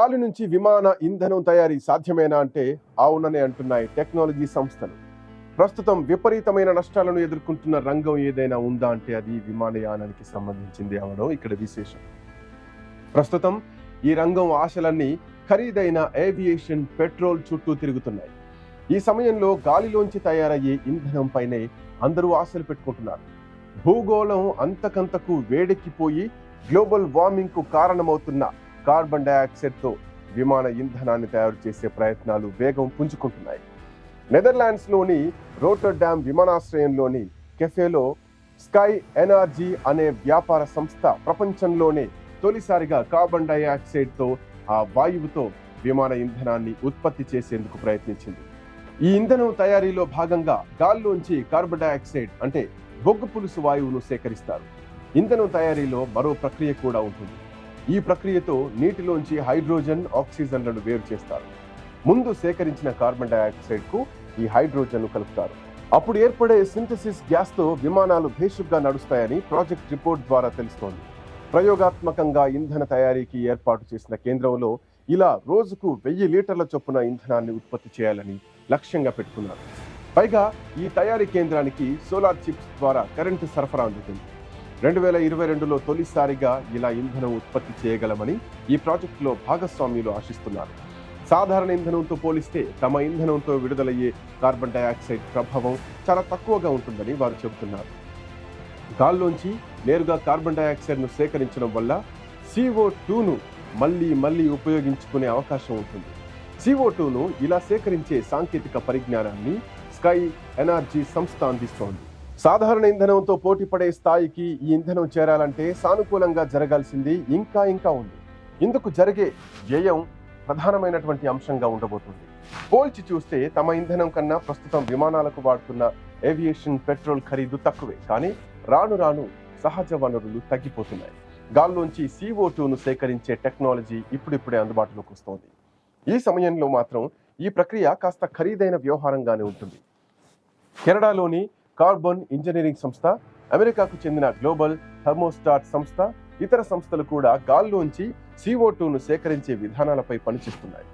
గాలి నుంచి విమాన ఇంధనం తయారీ సాధ్యమేనా అంటే అవుననే అంటున్నాయి టెక్నాలజీ సంస్థలు. ప్రస్తుతం విపరీతమైన నష్టాలను ఎదుర్కొంటున్న రంగం ఏదైనా ఉందా అంటే అది విమానయానానికి సంబంధించింది అవడం ఇక్కడ విశేషం. ప్రస్తుతం ఈ రంగం ఆశలన్నీ ఖరీదైన ఏవియేషన్ పెట్రోల్ చుట్టూ తిరుగుతున్నాయి. ఈ సమయంలో గాలిలోంచి తయారయ్యే ఇంధనం పైనే అందరూ ఆశలు పెట్టుకుంటున్నారు. భూగోళం అంతకంతకు వేడెక్కిపోయి గ్లోబల్ వార్మింగ్ కు కారణమవుతున్న కార్బన్ డయాక్సైడ్తో విమాన ఇంధనాన్ని తయారు చేసే ప్రయత్నాలు వేగం పుంజుకుంటున్నాయి. నెదర్లాండ్స్ లోని రోటర్డామ్ విమానాశ్రయంలోని కెఫేలో స్కై ఎనర్జీ అనే వ్యాపార సంస్థ ప్రపంచంలోనే తొలిసారిగా కార్బన్ డయాక్సైడ్తో ఆ వాయువుతో విమాన ఇంధనాన్ని ఉత్పత్తి చేసేందుకు ప్రయత్నించింది. ఈ ఇంధనం తయారీలో భాగంగా గాల్లోంచి కార్బన్ డయాక్సైడ్ అంటే బొగ్గు పులుసు వాయువును సేకరిస్తారు. ఇంధనం తయారీలో మరో ప్రక్రియ కూడా ఉంటుంది. ఈ ప్రక్రియతో నీటిలోంచి హైడ్రోజన్, ఆక్సిజన్లను వేరు చేస్తారు. ముందు సేకరించిన కార్బన్ డయాక్సైడ్ కు ఈ హైడ్రోజన్ కలుపుతారు. అప్పుడు ఏర్పడే సింథసిస్ గ్యాస్ తో విమానాలు భేషుగ్గా నడుస్తాయని ప్రాజెక్ట్ రిపోర్ట్ ద్వారా తెలుస్తోంది. ప్రయోగాత్మకంగా ఇంధన తయారీకి ఏర్పాటు చేసిన కేంద్రంలో ఇలా రోజుకు 1000 లీటర్ల చొప్పున ఇంధనాన్ని ఉత్పత్తి చేయాలని లక్ష్యంగా పెట్టుకున్నారు. పైగా ఈ తయారీ కేంద్రానికి సోలార్ చిప్స్ ద్వారా కరెంటు సరఫరా అందుతుంది. 2022లో తొలిసారిగా ఇలా ఇంధనం ఉత్పత్తి చేయగలమని ఈ ప్రాజెక్టులో భాగస్వామ్యులు ఆశిస్తున్నారు. సాధారణ ఇంధనంతో పోలిస్తే తమ ఇంధనంతో విడుదలయ్యే కార్బన్ డయాక్సైడ్ ప్రభావం చాలా తక్కువగా ఉంటుందని వారు చెబుతున్నారు. గాల్లోంచి నేరుగా కార్బన్ డయాక్సైడ్ను సేకరించడం వల్ల CO2ను మళ్ళీ ఉపయోగించుకునే అవకాశం ఉంటుంది. CO2ను ఇలా సేకరించే సాంకేతిక పరిజ్ఞానాన్ని స్కై ఎనర్జీ సంస్థ అందిస్తోంది. సాధారణ ఇంధనంతో పోటీ పడే స్థాయికి ఈ ఇంధనం చేరాలంటే సానుకూలంగా జరగాల్సింది ఇంకా ఉంది. ఇందుకు జరిగే వ్యయం ప్రధానమైనటువంటి అంశంగా ఉండబోతుంది. పోల్చి చూస్తే తమ ఇంధనం కన్నా ప్రస్తుతం విమానాలకు వాడుతున్న ఏవియేషన్ పెట్రోల్ ఖరీదు తక్కువే. కానీ రాను సహజ వనరులు తగ్గిపోతున్నాయి. గాల్లోంచి CO2ను సేకరించే టెక్నాలజీ ఇప్పుడిప్పుడే అందుబాటులోకి వస్తోంది. ఈ సమయంలో మాత్రం ఈ ప్రక్రియ కాస్త ఖరీదైన వ్యవహారంగానే ఉంటుంది. కెనడాలోని కార్బన్ ఇంజనీరింగ్ సంస్థ, అమెరికాకు చెందిన గ్లోబల్ థర్మోస్టాట్ సంస్థ, ఇతర సంస్థలు కూడా గాల్లోంచి CO2ను సేకరించే విధానాలపై పనిచేస్తున్నాయి.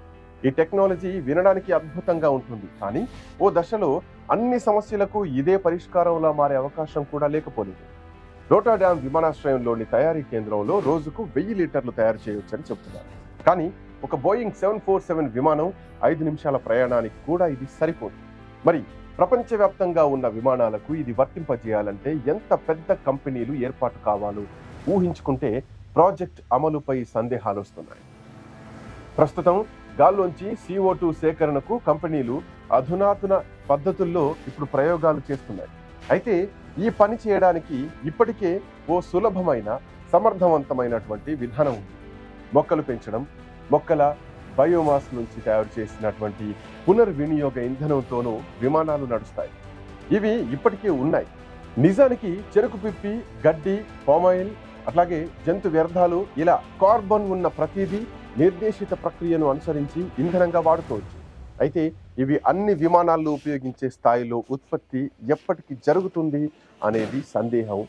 ఈ టెక్నాలజీ వినడానికి అద్భుతంగా ఉంటుంది. కానీ ఓ దశలో అన్ని సమస్యలకు ఇదే పరిష్కారంలా మారే అవకాశం కూడా లేకపోలేదు. రోటర్డామ్ విమానాశ్రయంలోని తయారీ కేంద్రంలో రోజుకు 1000 లీటర్లు తయారు చేయవచ్చని చెబుతున్నారు. కానీ ఒక బోయింగ్ 747 విమానం 5 నిమిషాల ప్రయాణానికి కూడా ఇది సరిపోదు. మరి ప్రపంచవ్యాప్తంగా ఉన్న విమానాలకు ఇది వర్తింపజేయాలంటే ఎంత పెద్ద కంపెనీలు ఏర్పాటు కావాలో ఊహించుకుంటే ప్రాజెక్ట్ అమలుపై సందేహాలు వస్తున్నాయి. ప్రస్తుతం గాల్లోంచి CO2 సేకరణకు కంపెనీలు అధునాతన పద్ధతుల్లో ఇప్పుడు ప్రయోగాలు చేస్తున్నాయి. అయితే ఈ పని చేయడానికి ఇప్పటికే ఓ సులభమైన, సమర్థవంతమైనటువంటి విధానం ఉంది. మొక్కలు పెంచడం, మొక్కల బయోమాస్ నుంచి తయారు చేసినటువంటి పునర్వినియోగ ఇంధనంతోనూ విమానాలు నడుస్తాయి. ఇవి ఇప్పటికే ఉన్నాయి. నిజానికి చెరుకు పిప్పి, గడ్డి, పామాయిల్, అట్లాగే జంతు వ్యర్థాలు, ఇలా కార్బన్ ఉన్న ప్రతిదీ నిర్దేశిత ప్రక్రియను అనుసరించి ఇంధనంగా వాడుకోవచ్చు. అయితే ఇవి అన్ని విమానాల్లో ఉపయోగించే స్థాయిలో ఉత్పత్తి ఎప్పటికి జరుగుతుంది అనేది సందేహం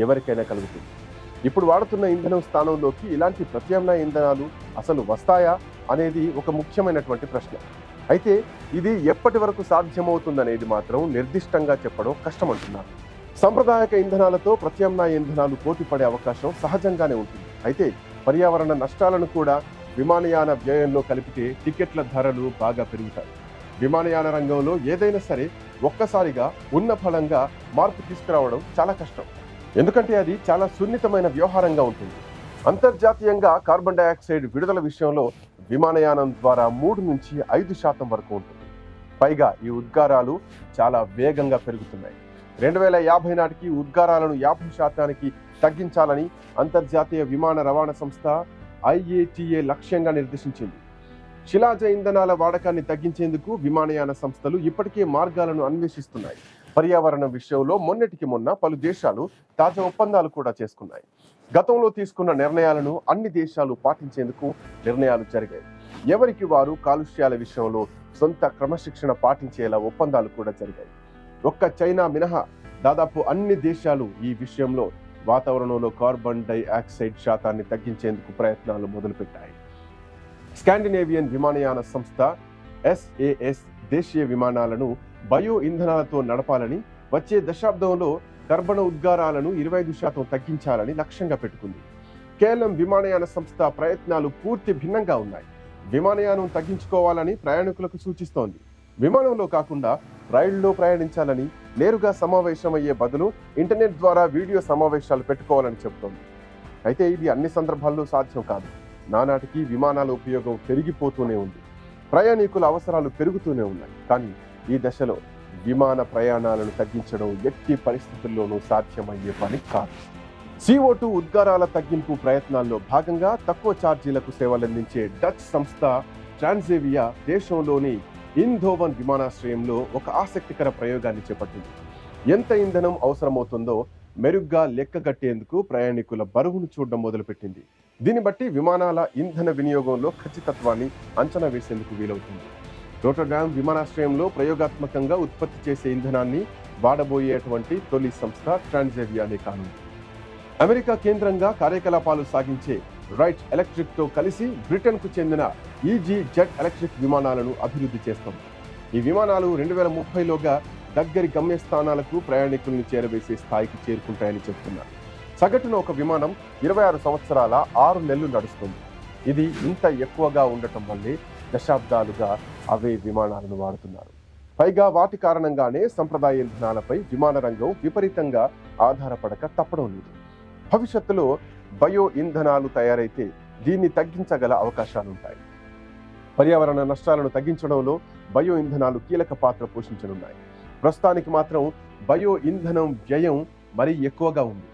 ఎవరికైనా కలుగుతుంది. ఇప్పుడు వాడుతున్న ఇంధనం స్థానంలోకి ఇలాంటి ప్రత్యామ్నాయ ఇంధనాలు అసలు వస్తాయా అనేది ఒక ముఖ్యమైనటువంటి ప్రశ్న. అయితే ఇది ఎప్పటి వరకు సాధ్యమవుతుందనేది మాత్రం నిర్దిష్టంగా చెప్పడం కష్టమంటున్నారు. సాంప్రదాయక ఇంధనాలతో ప్రత్యామ్నాయ ఇంధనాలు పోటీ పడే అవకాశం సహజంగానే ఉంటుంది. అయితే పర్యావరణ నష్టాలను కూడా విమానయాన వ్యయంలో కలిపితే టికెట్ల ధరలు బాగా పెరుగుతాయి. విమానయాన రంగంలో ఏదైనా సరే ఒక్కసారిగా ఉన్న ఫలంగా మార్పు తీసుకురావడం చాలా కష్టం. ఎందుకంటే అది చాలా సున్నితమైన వ్యవహారంగా ఉంటుంది. అంతర్జాతీయంగా కార్బన్ డయాక్సైడ్ విడుదల విషయంలో విమానయానం ద్వారా 3 నుంచి 5% వరకు ఉంటుంది. పైగా ఈ ఉద్గారాలు చాలా వేగంగా పెరుగుతున్నాయి. 2050 నాటికి ఉద్గారాలను 50% తగ్గించాలని అంతర్జాతీయ విమాన రవాణా సంస్థ IATA లక్ష్యంగా నిర్దేశించింది. శిలాజ ఇంధనాల వాడకాన్ని తగ్గించేందుకు విమానయాన సంస్థలు ఇప్పటికే మార్గాలను అన్వేషిస్తున్నాయి. పర్యావరణం విషయంలో మొన్నటికి మొన్న పలు దేశాలు తాజా ఒప్పందాలు కూడా చేసుకున్నాయి. గతంలో తీసుకున్న నిర్ణయాలను అన్ని దేశాలు పాటించేందుకు నిర్ణయాలు జరిగాయి. ఎవరికి వారు కాలుష్యాల విషయంలో సొంత క్రమశిక్షణ పాటించేలా ఒప్పందాలు కూడా జరిగాయి. ఒక్క చైనా మినహా దాదాపు అన్ని దేశాలు ఈ విషయంలో వాతావరణంలో కార్బన్ డైఆక్సైడ్ శాతాన్ని తగ్గించేందుకు ప్రయత్నాలు మొదలుపెట్టాయి. స్కాండినేవియన్ విమానయాన సంస్థ SAS దేశీయ విమానాలను బయో ఇంధనాలతో నడపాలని, వచ్చే దశాబ్దంలో కర్బన ఉద్గారాలను 25% తగ్గించాలని లక్ష్యంగా పెట్టుకుంది. కేవలం విమానయాన సంస్థ ప్రయత్నాలు పూర్తి భిన్నంగా ఉన్నాయి. విమానయానం తగ్గించుకోవాలని ప్రయాణికులకు సూచిస్తోంది. విమానంలో కాకుండా రైళ్లలో ప్రయాణించాలని, నేరుగా సమావేశమయ్యే బదులు ఇంటర్నెట్ ద్వారా వీడియో సమావేశాలు పెట్టుకోవాలని చెబుతోంది. అయితే ఇది అన్ని సందర్భాల్లో సాధ్యం కాదు. నానాటికి విమానాల ఉపయోగం పెరిగిపోతూనే ఉంది. ప్రయాణికుల అవసరాలు పెరుగుతూనే ఉన్నాయి. కానీ ఈ దశలో విమాన ప్రయాణాలను తగ్గించడం ఎట్టి పరిస్థితుల్లోనూ సాధ్యమయ్యే పని కాదు. CO2 ఉద్గారాల తగ్గింపు ప్రయత్నాల్లో భాగంగా తక్కువ ఛార్జీలకు సేవలందించే డచ్ సంస్థ ట్రాన్సేవియా దేశంలోని ఇంధోవన్ విమానాశ్రయంలో ఒక ఆసక్తికర ప్రయోగాన్ని చేపట్టింది. ఎంత ఇంధనం అవసరమవుతుందో మెరుగ్గా లెక్కగట్టేందుకు ప్రయాణికుల బరువును చూడడం మొదలుపెట్టింది. దీన్ని బట్టి విమానాల ఇంధన వినియోగంలో ఖచ్చితత్వాన్ని అంచనా వేసేందుకు వీలవుతుంది. రోటర్డామ్ విమానాశ్రయంలో ప్రయోగాత్మకంగా ఉత్పత్తి చేసే ఇంధనాన్ని వాడబోయేటువంటి తొలి సంస్థ ట్రాన్సేవియానే కానుంది. అమెరికా కేంద్రంగా కార్యకలాపాలు సాగించే రైట్ ఎలక్ట్రిక్ తో కలిసి బ్రిటన్ కు చెందిన EasyJet ఎలక్ట్రిక్ విమానాలను అభివృద్ధి చేస్తోంది. ఈ విమానాలు 2030లోగా దగ్గరి గమ్యస్థానాలకు ప్రయాణికుల్ని చేరవేసే స్థాయికి చేరుకుంటాయని చెబుతున్నారు. సగటున ఒక విమానం 26 సంవత్సరాల 6 నెలలు నడుస్తుంది. ఇది ఇంత ఎక్కువగా ఉండటం వల్లే దశాబ్దాలుగా అవే విమానాలను వాడుతున్నారు. పైగా వాటి కారణంగానే సంప్రదాయ ఇంధనాలపై విమాన రంగం విపరీతంగా ఆధారపడక తప్పడం లేదు. భవిష్యత్తులో బయో ఇంధనాలు తయారైతే దీన్ని తగ్గించగల అవకాశాలుంటాయి. పర్యావరణ నష్టాలను తగ్గించడంలో బయో ఇంధనాలు కీలక పాత్ర పోషించనున్నాయి. ప్రస్తుతానికి మాత్రం బయో ఇంధనం వ్యయం మరీ ఎక్కువగా ఉంది.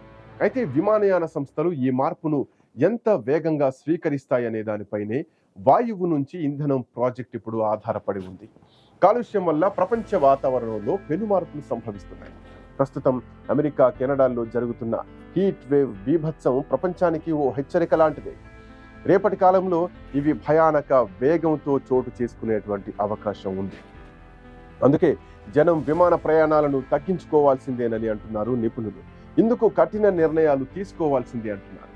అయితే విమానయాన సంస్థలు ఈ మార్పును ఎంత వేగంగా స్వీకరిస్తాయనే దానిపైనే వాయువు నుంచి ఇంధనం ప్రాజెక్ట్ ఇప్పుడు ఆధారపడి ఉంది. కాలుష్యం వల్ల ప్రపంచ వాతావరణంలో పెను మార్పులు సంభవిస్తున్నాయి. ప్రస్తుతం అమెరికా, కెనడాల్లో జరుగుతున్న హీట్ వేవ్ బీభత్సం ప్రపంచానికి ఓ హెచ్చరిక లాంటిదే. రేపటి కాలంలో ఇవి భయానక వేగంతో చోటు చేసుకునేటువంటి అవకాశం ఉంది. అందుకే జనం విమాన ప్రయాణాలను తగ్గించుకోవాల్సిందేనని అంటున్నారు నిపుణులు. ఇందుకు కఠిన నిర్ణయాలు తీసుకోవాల్సిందే అంటున్నారు.